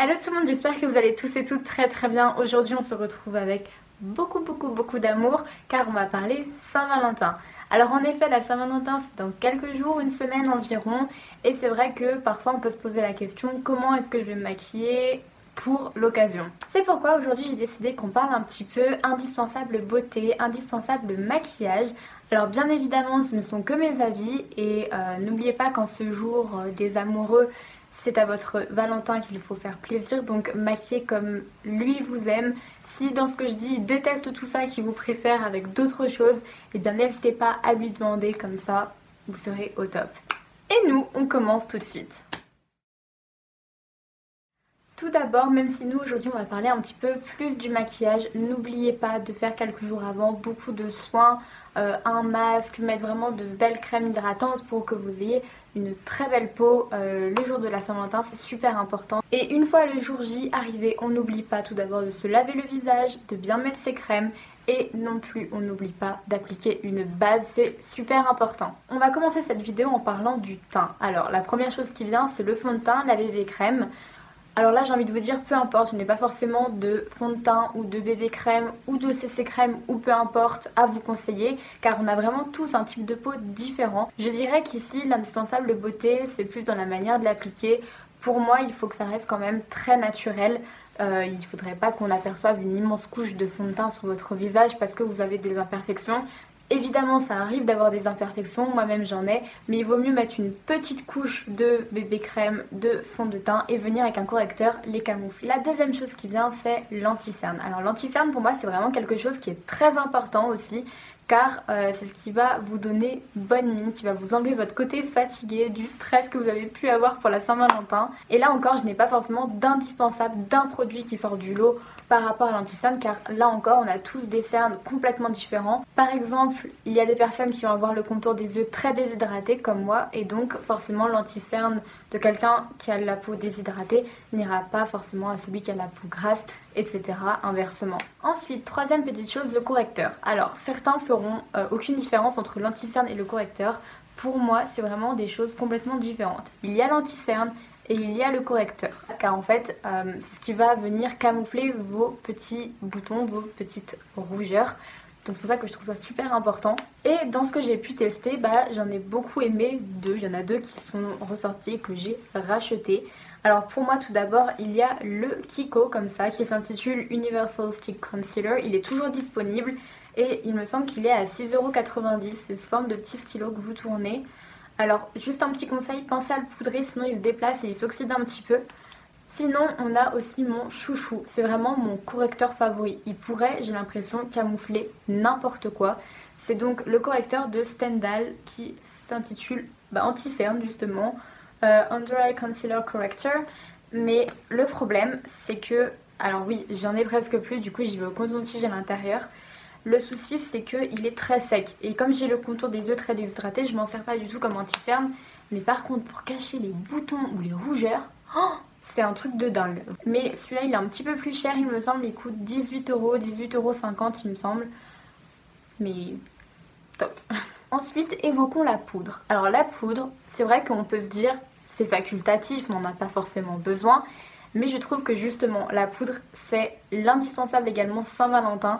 Hello tout le monde, j'espère que vous allez tous et toutes très bien. Aujourd'hui on se retrouve avec beaucoup d'amour car on va parler Saint-Valentin. Alors en effet la Saint-Valentin c'est dans quelques jours, une semaine environ, et c'est vrai que parfois on peut se poser la question comment est-ce que je vais me maquiller pour l'occasion. C'est pourquoi aujourd'hui j'ai décidé qu'on parle un petit peu indispensable beauté, indispensable maquillage. Alors bien évidemment ce ne sont que mes avis et n'oubliez pas qu'en ce jour des amoureux, c'est à votre Valentin qu'il faut faire plaisir, donc maquillez comme lui vous aime. Si dans ce que je dis il déteste tout ça et qu'il vous préfère avec d'autres choses, eh bien n'hésitez pas à lui demander, comme ça vous serez au top. Et nous, on commence tout de suite. Tout d'abord, même si nous aujourd'hui on va parler un petit peu plus du maquillage, n'oubliez pas de faire quelques jours avant beaucoup de soins, un masque, mettre vraiment de belles crèmes hydratantes pour que vous ayez une très belle peau le jour de la Saint-Valentin, c'est super important. Et une fois le jour J arrivé, on n'oublie pas tout d'abord de se laver le visage, de bien mettre ses crèmes et non plus on n'oublie pas d'appliquer une base, c'est super important. On va commencer cette vidéo en parlant du teint. Alors la première chose qui vient c'est le fond de teint, la bébé crème. Alors là j'ai envie de vous dire peu importe, je n'ai pas forcément de fond de teint ou de bébé crème ou de CC crème ou peu importe à vous conseiller car on a vraiment tous un type de peau différent. Je dirais qu'ici l'indispensable beauté c'est plus dans la manière de l'appliquer. Pour moi il faut que ça reste quand même très naturel. Il ne faudrait pas qu'on aperçoive une immense couche de fond de teint sur votre visage parce que vous avez des imperfections. Évidemment ça arrive d'avoir des imperfections, moi-même j'en ai, mais il vaut mieux mettre une petite couche de bébé crème, de fond de teint et venir avec un correcteur les camoufler. La deuxième chose qui vient c'est l'anti-cerne. Alors l'anti-cerne pour moi c'est vraiment quelque chose qui est très important aussi car c'est ce qui va vous donner bonne mine, qui va vous enlever votre côté fatigué, du stress que vous avez pu avoir pour la Saint-Valentin. Et là encore je n'ai pas forcément d'indispensable, d'un produit qui sort du lot par rapport à l'anti-cerne car là encore on a tous des cernes complètement différents. Par exemple il y a des personnes qui vont avoir le contour des yeux très déshydraté comme moi et donc forcément l'anti-cerne de quelqu'un qui a la peau déshydratée n'ira pas forcément à celui qui a la peau grasse, etc. inversement. Ensuite, troisième petite chose, le correcteur. Alors certains feront aucune différence entre l'anti-cerne et le correcteur. Pour moi c'est vraiment des choses complètement différentes. Il y a l'anti-cerne et il y a le correcteur car en fait c'est ce qui va venir camoufler vos petits boutons, vos petites rougeurs. Donc c'est pour ça que je trouve ça super important. Et dans ce que j'ai pu tester, j'en ai beaucoup aimé deux. Il y en a deux qui sont ressortis que j'ai racheté. Alors pour moi tout d'abord il y a le Kiko comme ça qui s'intitule Universal Stick Concealer. Il est toujours disponible et il me semble qu'il est à 6,90 €. C'est sous forme de petit stylo que vous tournez. Alors juste un petit conseil, pensez à le poudrer sinon il se déplace et il s'oxyde un petit peu. Sinon on a aussi mon chouchou, c'est vraiment mon correcteur favori. Il pourrait, j'ai l'impression, camoufler n'importe quoi. C'est donc le correcteur de Stendhal qui s'intitule Anti-cerne justement, Under Eye Concealer Corrector. Mais le problème c'est que, alors oui j'en ai presque plus, du coup j'y vais au coton-tige à l'intérieur. Le souci c'est qu'il est très sec et comme j'ai le contour des yeux très déshydraté, je m'en sers pas du tout comme anti-cerne. Mais par contre pour cacher les boutons ou les rougeurs, c'est un truc de dingue. Mais celui-là il est un petit peu plus cher il me semble, il coûte 18 €, 18,50 € il me semble. Mais top. Ensuite évoquons la poudre. Alors la poudre, c'est vrai qu'on peut se dire c'est facultatif, on n'en a pas forcément besoin. Mais je trouve que justement la poudre c'est l'indispensable également Saint-Valentin.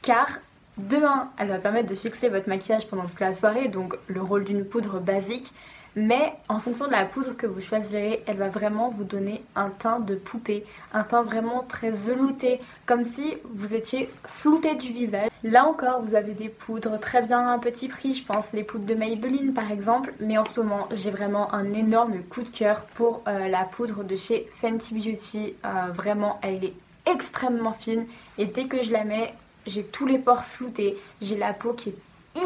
Car de 1, elle va permettre de fixer votre maquillage pendant toute la soirée, donc le rôle d'une poudre basique. Mais en fonction de la poudre que vous choisirez, elle va vraiment vous donner un teint de poupée, un teint vraiment très velouté, comme si vous étiez flouté du visage. Là encore, vous avez des poudres très bien à un petit prix, je pense les poudres de Maybelline par exemple. Mais en ce moment, j'ai vraiment un énorme coup de cœur pour la poudre de chez Fenty Beauty. Vraiment, elle est extrêmement fine et dès que je la mets, j'ai tous les pores floutés, j'ai la peau qui est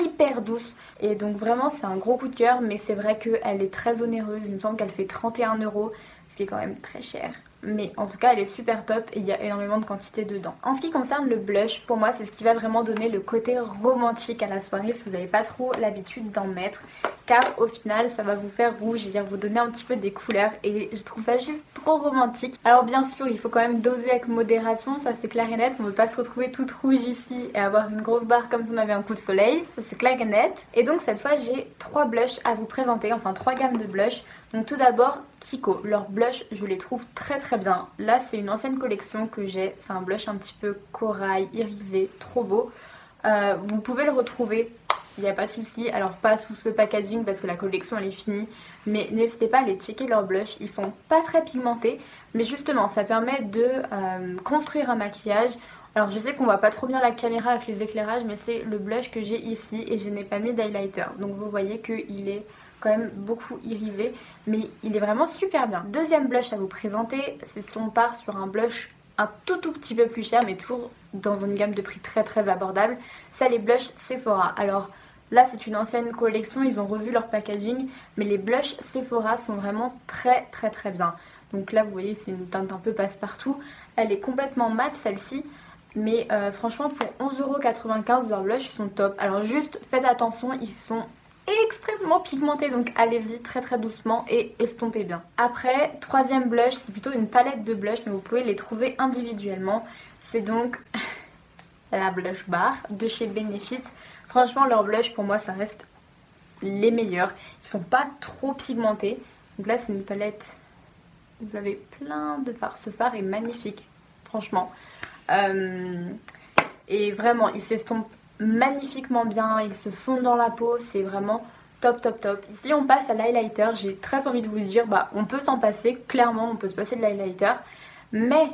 hyper douce et donc vraiment c'est un gros coup de cœur. Mais c'est vrai qu'elle est très onéreuse, il me semble qu'elle fait 31 €, ce qui est quand même très cher. Mais en tout cas elle est super top et il y a énormément de quantité dedans. En ce qui concerne le blush, pour moi c'est ce qui va vraiment donner le côté romantique à la soirée si vous n'avez pas trop l'habitude d'en mettre. Car au final ça va vous faire rougir, vous donner un petit peu des couleurs et je trouve ça juste trop romantique. Alors bien sûr il faut quand même doser avec modération, ça c'est clair et net. On ne veut pas se retrouver toute rouge ici et avoir une grosse barre comme si on avait un coup de soleil, ça c'est clair et net. Et donc cette fois j'ai 3 blushs à vous présenter, enfin 3 gammes de blushs. Donc tout d'abord Kiko, leurs blushs je les trouve très très bien. Là c'est une ancienne collection que j'ai, c'est un blush un petit peu corail, irisé, trop beau. Vous pouvez le retrouver, il n'y a pas de souci. Alors pas sous ce packaging parce que la collection elle est finie, mais n'hésitez pas à aller checker leurs blushs, ils sont pas très pigmentés, mais justement ça permet de construire un maquillage. Alors je sais qu'on voit pas trop bien la caméra avec les éclairages, mais c'est le blush que j'ai ici et je n'ai pas mis d'highlighter, donc vous voyez qu'il est quand même beaucoup irisé, mais il est vraiment super bien. Deuxième blush à vous présenter, c'est si on part sur un blush un tout petit peu plus cher, mais toujours dans une gamme de prix très abordable, c'est les blushs Sephora. Alors là c'est une ancienne collection, ils ont revu leur packaging, mais les blushs Sephora sont vraiment très bien. Donc là vous voyez c'est une teinte un peu passe-partout, elle est complètement mate celle-ci. Mais franchement pour 11,95€ leurs blushs sont top. Alors juste faites attention, ils sont extrêmement pigmentés, donc allez-y très doucement et estompez bien. Après, troisième blush, c'est plutôt une palette de blush, mais vous pouvez les trouver individuellement. C'est donc la Blush Bar de chez Benefit. Franchement leurs blushs pour moi ça reste les meilleurs. Ils sont pas trop pigmentés. Donc là c'est une palette, vous avez plein de fards. Ce fard est magnifique, franchement. Et vraiment il s'estompe magnifiquement bien, ils se fondent dans la peau, c'est vraiment top. Ici on passe à l'highlighter, j'ai très envie de vous dire, on peut s'en passer, clairement on peut se passer de l'highlighter, mais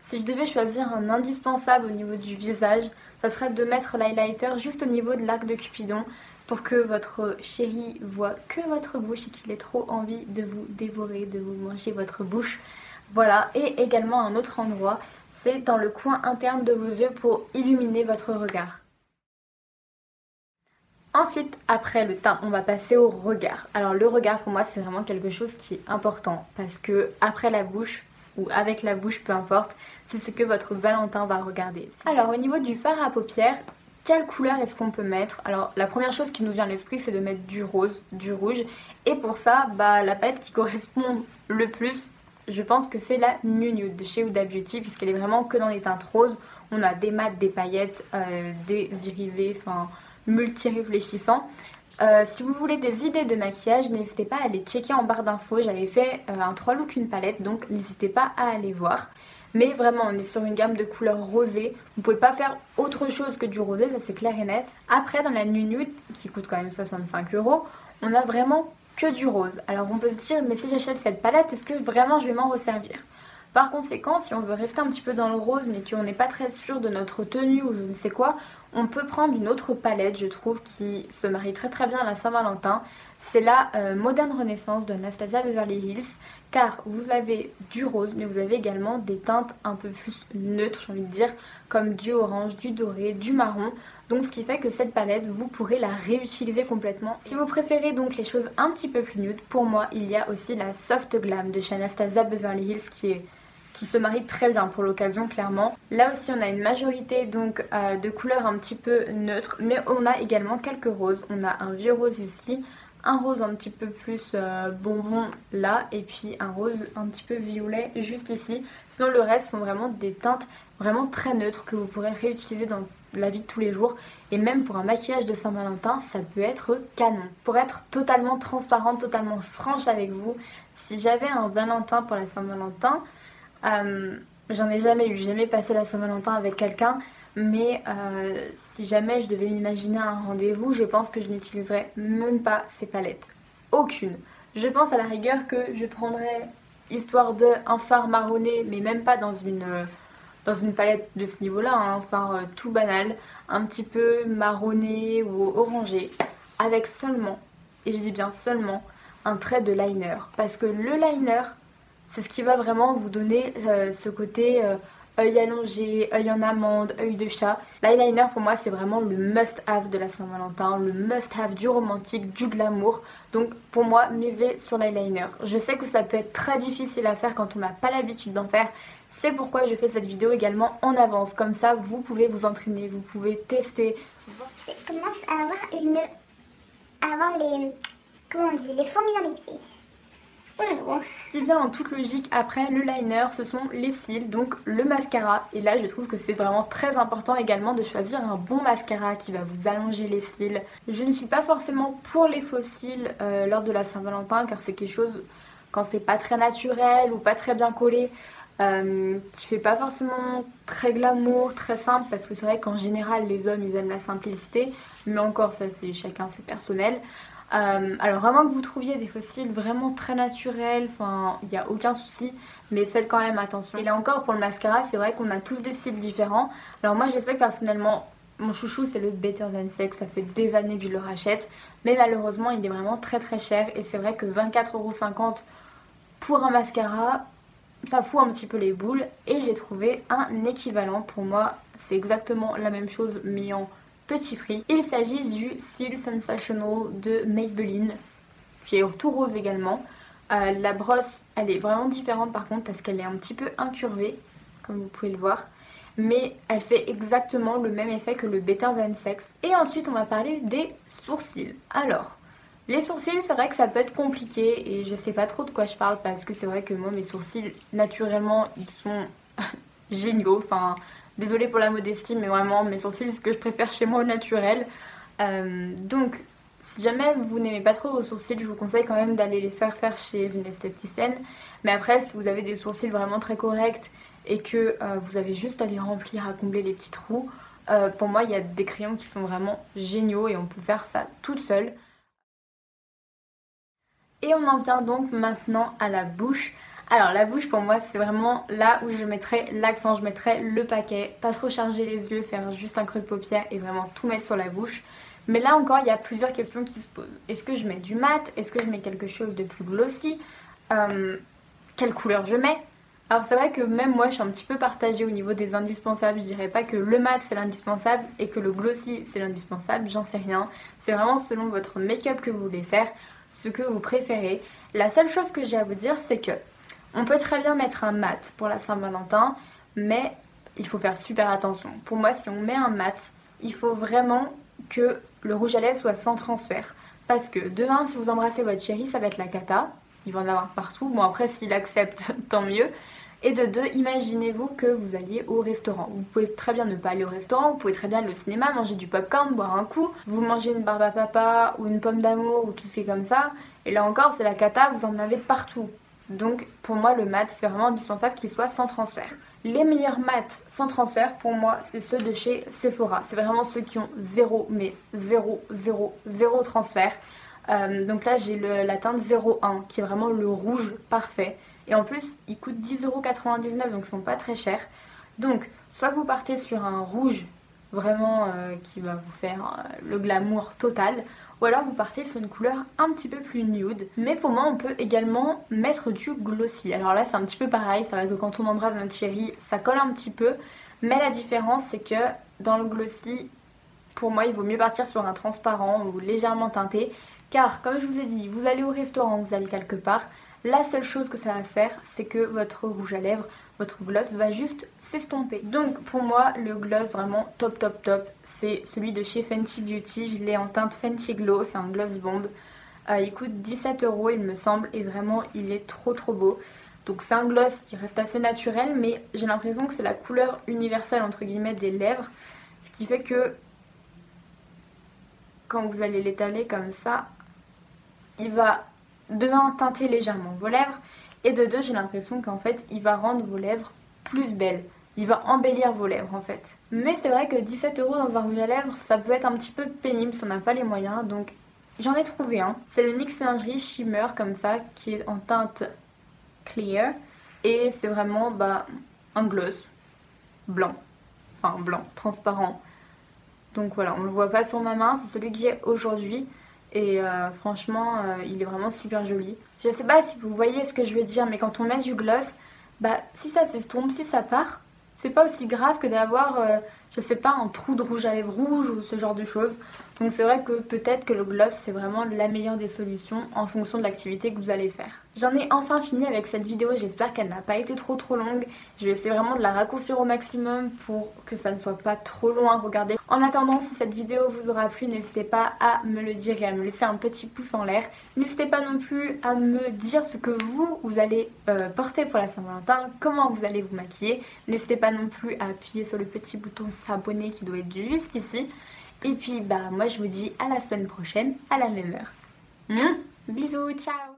si je devais choisir un indispensable au niveau du visage, ça serait de mettre l'highlighter juste au niveau de l'arc de Cupidon pour que votre chéri voit que votre bouche et qu'il ait trop envie de vous dévorer, de vous manger votre bouche. Voilà, et également un autre endroit, c'est dans le coin interne de vos yeux pour illuminer votre regard. Ensuite, après le teint, on va passer au regard. Alors le regard pour moi c'est vraiment quelque chose qui est important parce que après la bouche ou avec la bouche, peu importe, c'est ce que votre Valentin va regarder. Alors au niveau du fard à paupières, quelle couleur est-ce qu'on peut mettre? Alors la première chose qui nous vient à l'esprit c'est de mettre du rose, du rouge, et pour ça la palette qui correspond le plus, je pense que c'est la New Nude de chez Huda Beauty, puisqu'elle est vraiment que dans les teintes roses. On a des mats, des paillettes, des irisés, enfin multi-réfléchissants. Si vous voulez des idées de maquillage, n'hésitez pas à aller checker en barre d'infos. J'avais fait un 3 looks une palette, donc n'hésitez pas à aller voir. Mais vraiment on est sur une gamme de couleurs rosées, vous pouvez pas faire autre chose que du rosé, ça c'est clair et net. Après dans la New Nude, qui coûte quand même 65€, on a vraiment que du rose. Alors on peut se dire, mais si j'achète cette palette, est-ce que vraiment je vais m'en resservir? Par conséquent, si on veut rester un petit peu dans le rose mais qu'on n'est pas très sûr de notre tenue ou je ne sais quoi, on peut prendre une autre palette, je trouve, qui se marie très bien à la Saint-Valentin. C'est la Modern Renaissance de Anastasia Beverly Hills, car vous avez du rose mais vous avez également des teintes un peu plus neutres, j'ai envie de dire, comme du orange, du doré, du marron. Donc ce qui fait que cette palette, vous pourrez la réutiliser complètement. Si vous préférez donc les choses un petit peu plus nude, pour moi il y a aussi la Soft Glam de chez Anastasia Beverly Hills qui se marie très bien pour l'occasion, clairement. Là aussi on a une majorité donc de couleurs un petit peu neutres, mais on a également quelques roses. On a un vieux rose ici, un rose un petit peu plus bonbon là, et puis un rose un petit peu violet juste ici. Sinon le reste sont vraiment des teintes vraiment très neutres que vous pourrez réutiliser dans la vie de tous les jours, et même pour un maquillage de Saint-Valentin ça peut être canon. Pour être totalement transparente, totalement franche avec vous, si j'avais un Valentin pour la Saint-Valentin, j'en ai jamais eu, j'ai jamais passé la Saint-Valentin avec quelqu'un, mais si jamais je devais m'imaginer un rendez-vous, je pense que je n'utiliserais même pas ces palettes. Aucune. Je pense à la rigueur que je prendrais, histoire de, un fard marronné, mais même pas dans une palette de ce niveau-là, hein, un fard tout banal, un petit peu marronné ou orangé, avec seulement, et je dis bien seulement, un trait de liner. Parce que le liner, c'est ce qui va vraiment vous donner ce côté œil allongé, œil en amande, œil de chat. L'eyeliner pour moi c'est vraiment le must-have de la Saint-Valentin, le must-have du romantique, du glamour. Donc pour moi, misez sur l'eyeliner. Je sais que ça peut être très difficile à faire quand on n'a pas l'habitude d'en faire. C'est pourquoi je fais cette vidéo également en avance. Comme ça, vous pouvez vous entraîner, vous pouvez tester. Je commence à avoir les... comment on dit? Les fourmis dans les pieds. Ce qui vient en toute logique après le liner, ce sont les cils, donc le mascara. Et là je trouve que c'est vraiment très important également de choisir un bon mascara qui va vous allonger les cils. Je ne suis pas forcément pour les faux cils lors de la Saint-Valentin, car c'est quelque chose, quand c'est pas très naturel ou pas très bien collé, qui fait pas forcément très glamour, très simple, parce que c'est vrai qu'en général les hommes ils aiment la simplicité, mais encore ça c'est chacun c'est personnel. Alors vraiment que vous trouviez des fossiles vraiment très naturels, enfin il n'y a aucun souci, mais faites quand même attention. Et là encore pour le mascara, c'est vrai qu'on a tous des styles différents. Alors moi je sais que personnellement mon chouchou c'est le Better Than Sex, ça fait des années que je le rachète, mais malheureusement il est vraiment très cher et c'est vrai que 24,50 € pour un mascara, ça fout un petit peu les boules. Et j'ai trouvé un équivalent, pour moi c'est exactement la même chose mais en petit prix. Il s'agit du Seal Sensational de Maybelline, qui est tout rose également. La brosse elle est vraiment différente par contre parce qu'elle est un petit peu incurvée comme vous pouvez le voir, mais elle fait exactement le même effet que le Better Than Sex. Et ensuite on va parler des sourcils. Alors les sourcils c'est vrai que ça peut être compliqué et je sais pas trop de quoi je parle parce que c'est vrai que moi mes sourcils naturellement ils sont géniaux, enfin désolée pour la modestie mais vraiment mes sourcils c'est ce que je préfère chez moi au naturel. Donc si jamais vous n'aimez pas trop vos sourcils, je vous conseille quand même d'aller les faire chez une esthéticienne. Mais après si vous avez des sourcils vraiment très corrects et que vous avez juste à les remplir, à combler les petits trous, pour moi il y a des crayons qui sont vraiment géniaux et on peut faire ça toute seule. Et on en vient donc maintenant à la bouche. Alors la bouche pour moi c'est vraiment là où je mettrais l'accent, je mettrais le paquet, pas trop charger les yeux, faire juste un creux de paupière et vraiment tout mettre sur la bouche. Mais là encore il y a plusieurs questions qui se posent. Est-ce que je mets du mat? Est-ce que je mets quelque chose de plus glossy? Quelle couleur je mets? Alors c'est vrai que même moi je suis un petit peu partagée au niveau des indispensables. Je dirais pas que le mat c'est l'indispensable et que le glossy c'est l'indispensable, j'en sais rien. C'est vraiment selon votre make-up que vous voulez faire, ce que vous préférez. La seule chose que j'ai à vous dire c'est que on peut très bien mettre un mat pour la Saint-Valentin, mais il faut faire super attention. Pour moi si on met un mat, il faut vraiment que le rouge à lèvres soit sans transfert. Parce que de un, si vous embrassez votre chéri, ça va être la cata. Il va en avoir partout. Bon après s'il accepte, tant mieux. Et de deux, imaginez-vous que vous alliez au restaurant. Vous pouvez très bien ne pas aller au restaurant, vous pouvez très bien aller au cinéma, manger du popcorn, boire un coup. Vous mangez une barbe à papa ou une pomme d'amour ou tout ce qui est comme ça. Et là encore c'est la cata, vous en avez de partout. Donc pour moi le mat c'est vraiment indispensable qu'il soit sans transfert. Les meilleurs mats sans transfert pour moi c'est ceux de chez Sephora. C'est vraiment ceux qui ont zéro, mais zéro transfert. Donc là j'ai la teinte 01 qui est vraiment le rouge parfait. Et en plus ils coûtent 10,99 € donc ils sont pas très chers. Donc soit vous partez sur un rouge vraiment qui va vous faire le glamour total, ou alors vous partez sur une couleur un petit peu plus nude. Mais pour moi on peut également mettre du glossy. Alors là c'est un petit peu pareil, c'est vrai que quand on embrasse notre chéri ça colle un petit peu, mais la différence c'est que dans le glossy pour moi il vaut mieux partir sur un transparent ou légèrement teinté, car comme je vous ai dit, vous allez au restaurant, vous allez quelque part, la seule chose que ça va faire c'est que votre rouge à lèvres, votre gloss va juste s'estomper. Donc pour moi le gloss vraiment top c'est celui de chez Fenty Beauty. Je l'ai en teinte Fenty Glow, c'est un gloss bombe. Il coûte 17 € il me semble et vraiment il est trop beau. Donc c'est un gloss qui reste assez naturel mais j'ai l'impression que c'est la couleur universelle entre guillemets des lèvres. Ce qui fait que quand vous allez l'étaler comme ça, il va de un teinter légèrement vos lèvres et de deux j'ai l'impression qu'en fait il va rendre vos lèvres plus belles. Il va embellir vos lèvres en fait. Mais c'est vrai que 17 € dans un rouge à lèvres ça peut être un petit peu pénible si on n'a pas les moyens. Donc j'en ai trouvé un. C'est le NYX Lingerie Shimmer comme ça qui est en teinte clear. Et c'est vraiment un gloss blanc. Enfin blanc, transparent. Donc voilà, on le voit pas sur ma main, c'est celui que j'ai aujourd'hui. Et franchement il est vraiment super joli. Je sais pas si vous voyez ce que je veux dire, mais quand on met du gloss, si ça s'estompe, si ça part, c'est pas aussi grave que d'avoir je sais pas un trou de rouge à lèvres rouge ou ce genre de choses. Donc c'est vrai que peut-être que le gloss c'est vraiment la meilleure des solutions en fonction de l'activité que vous allez faire. J'en ai enfin fini avec cette vidéo, j'espère qu'elle n'a pas été trop longue. Je vais essayer vraiment de la raccourcir au maximum pour que ça ne soit pas trop long à regarder. En attendant, si cette vidéo vous aura plu, n'hésitez pas à me le dire et à me laisser un petit pouce en l'air. N'hésitez pas non plus à me dire ce que vous allez porter pour la Saint-Valentin, comment vous allez vous maquiller. N'hésitez pas non plus à appuyer sur le petit bouton s'abonner qui doit être juste ici. Et puis moi je vous dis à la semaine prochaine à la même heure. Bisous, ciao.